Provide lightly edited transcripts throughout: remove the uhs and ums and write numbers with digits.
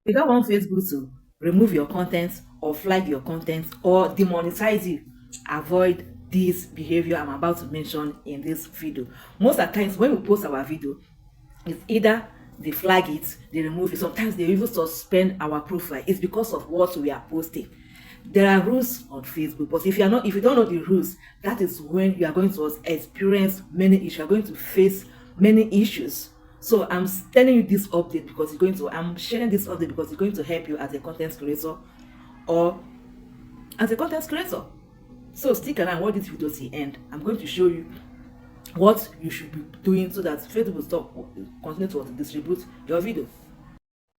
You don't want Facebook to remove your content or flag your content or demonetize you. Avoid this behavior I'm about to mention in this video. Most of the times when we post our video, it's either they flag it, they remove it. Sometimes they even suspend our profile. It's because of what we are posting. There are rules on Facebook, but if you don't know the rules, that is when you are going to experience many issues. You are going to face many issues. So I'm telling you this update because I'm sharing this update because it's going to help you as a content creator or as a content creator. So stick around, watch this video till the end. I'm going to show you what you should be doing so that Facebook will stop continue to distribute your video.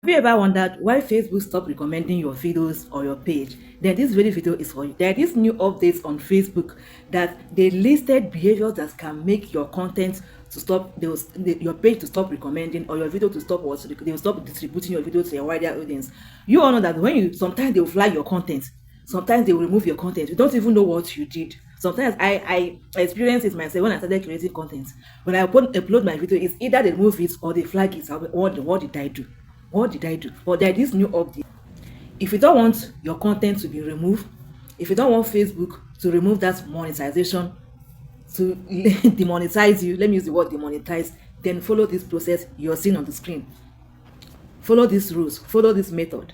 Have you ever wondered why Facebook stopped recommending your videos or your page? Then this very video is for you. There are these new updates on Facebook that they listed behaviors that can make your content to stop, your page to stop recommending or your video to stop, they will stop distributing your video to a wider audience. You all know that sometimes they will flag your content, sometimes they will remove your content. You don't even know what you did. Sometimes I experience it myself when I started creating content. When I upload my video, it's either they remove it or they flag it. What did I do? What did I do? But there is this new update. If you don't want your content to be removed, if you don't want Facebook to remove that monetization, to demonetize you, let me use the word demonetize, then follow this process you're seeing on the screen. Follow these rules, follow this method.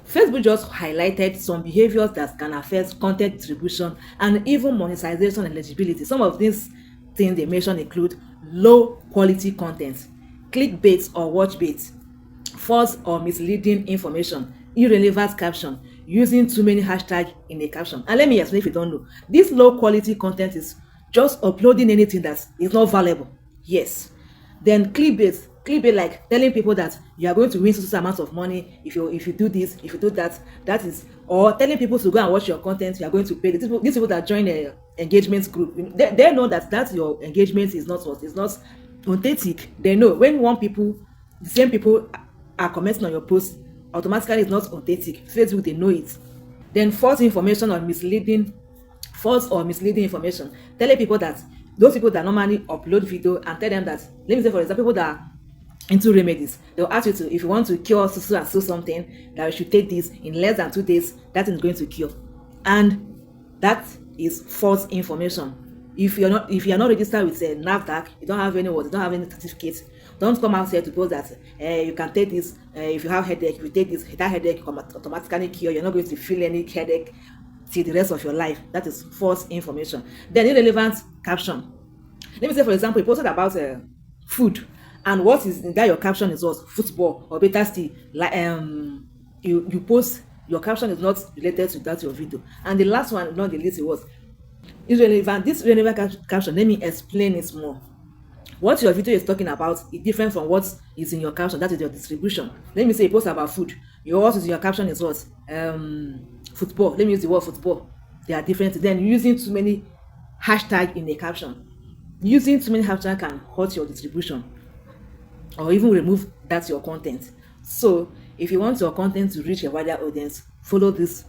Facebook just highlighted some behaviors that can affect content distribution and even monetization eligibility. Some of these things they mention include low quality content, clickbait or watch bait, false or misleading information, irrelevant caption, using too many hashtags in a caption. And let me explain if you don't know. This low quality content is just uploading anything that is not valuable. Yes. Then clickbait like telling people that you are going to win certain amount of money if you do this, if you do that. That is, or telling people to go and watch your content, you are going to pay. These people that join a engagement group, they know that your engagement is not authentic. They know when the same people are commenting on your post, automatically it's not authentic. Facebook, they know it. Then false or misleading information, telling people that those people that normally upload video and tell them that, let me say for example, people that are into remedies, they'll ask you to, if you want to cure so and so something, that you should take this in less than 2 days, that is going to cure. And that is false information. If you are not registered with NAFDAC, you don't have any certificate, don't come out here to post that you can take this. If you have headache, if you take this, that headache will automatically cure. You're not going to feel any headache till the rest of your life. That is false information. Then irrelevant caption. Let me say for example, you posted about food, and what is in that your caption is what? Football, or better still, like you post, your caption is not related to that your video. And the last one, not the least, it was irrelevant. This irrelevant caption, let me explain it more. What your video is talking about is different from what is in your caption. That is your distribution. Let me say you post about food, what is in your caption is what? Football. Let me use the word football. They are different. Then using too many hashtags in a caption, using too many hashtags can hurt your distribution or even remove that your content. So if you want your content to reach a wider audience, follow this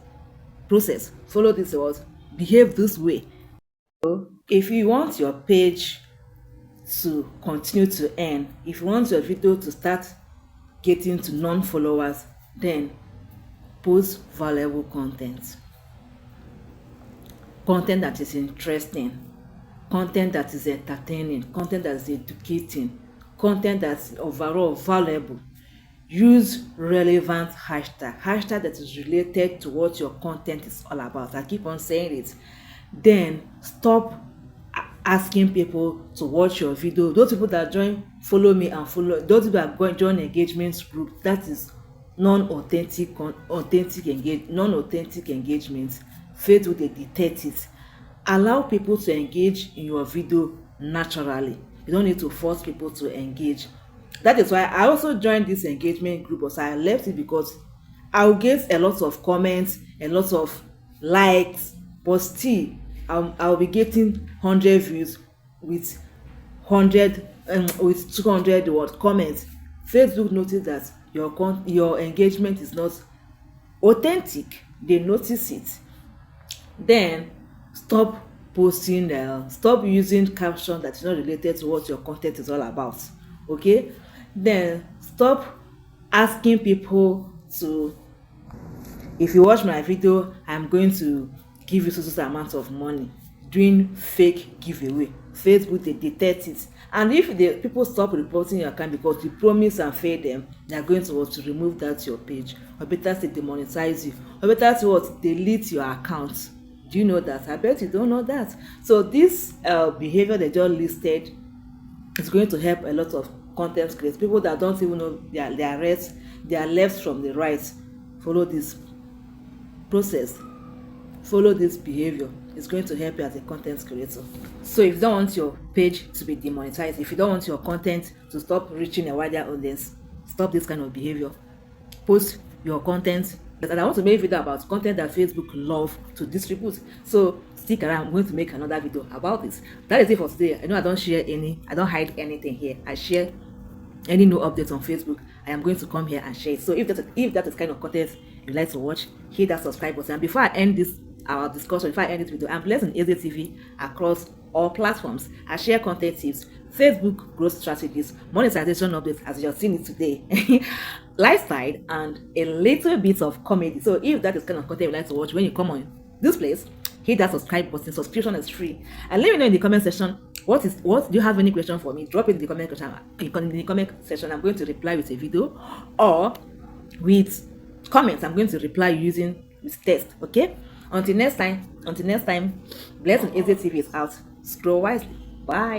process, follow this words, behave this way. So if you want your page to continue to earn, if you want your video to start getting to non-followers, then post valuable content that is interesting, content that is entertaining, content that is educating, content that's overall valuable. Use relevant hashtag that is related to what your content is all about. I keep on saying it. Then stop asking people to watch your video. Those people that follow me and follow, those people that go join engagement group, that is non-authentic engagement. Facebook, they detect it. Allow people to engage in your video naturally. You don't need to force people to engage. That is why I also joined this engagement group, but I left it because I'll get a lot of comments, a lot of likes, but still I'll be getting 100 views with 200 comments. Facebook noticed that your engagement is not authentic. They notice it. Then stop stop using caption that is not related to what your content is all about. Okay, then stop asking people to, if you watch my video, I'm going to give you so amount of money, doing fake giveaway. Facebook, they detect it, and if the people stop reporting your account because you promise and fail them, they are going to want to remove that your page, or better say demonetize you, or better to what, delete your account. Do you know that? I bet you don't know that. So this behavior they just listed is going to help a lot of content creators, people that don't even know their left from the right. Follow this process, follow this behavior. It's going to help you as a content creator. So if you don't want your page to be demonetized, if you don't want your content to stop reaching a wider audience, stop this kind of behavior. Post your content. And I want to make a video about content that Facebook love to distribute. So stick around. I'm going to make another video about this. That is it for today. I know I don't hide anything here. I share any new updates on Facebook. I am going to come here and share it. So if that is kind of content you like to watch, hit that subscribe button. And before I end our discussion, before I end this video, I'm blessed in Easy TV across all platforms. I share content tips, Facebook growth strategies, monetization updates as you're seeing it today, lifestyle, and a little bit of comedy. So if that is kind of content you like to watch, when you come on this place, hit that subscribe button. Subscription is free. And let me know in the comment section, what do you have any question for me? Drop it in the comment section. I'm going to reply with a video, or with comments I'm going to reply using with text. Okay, until next time, Blessing Easy TV is out. Scroll wisely. Bye.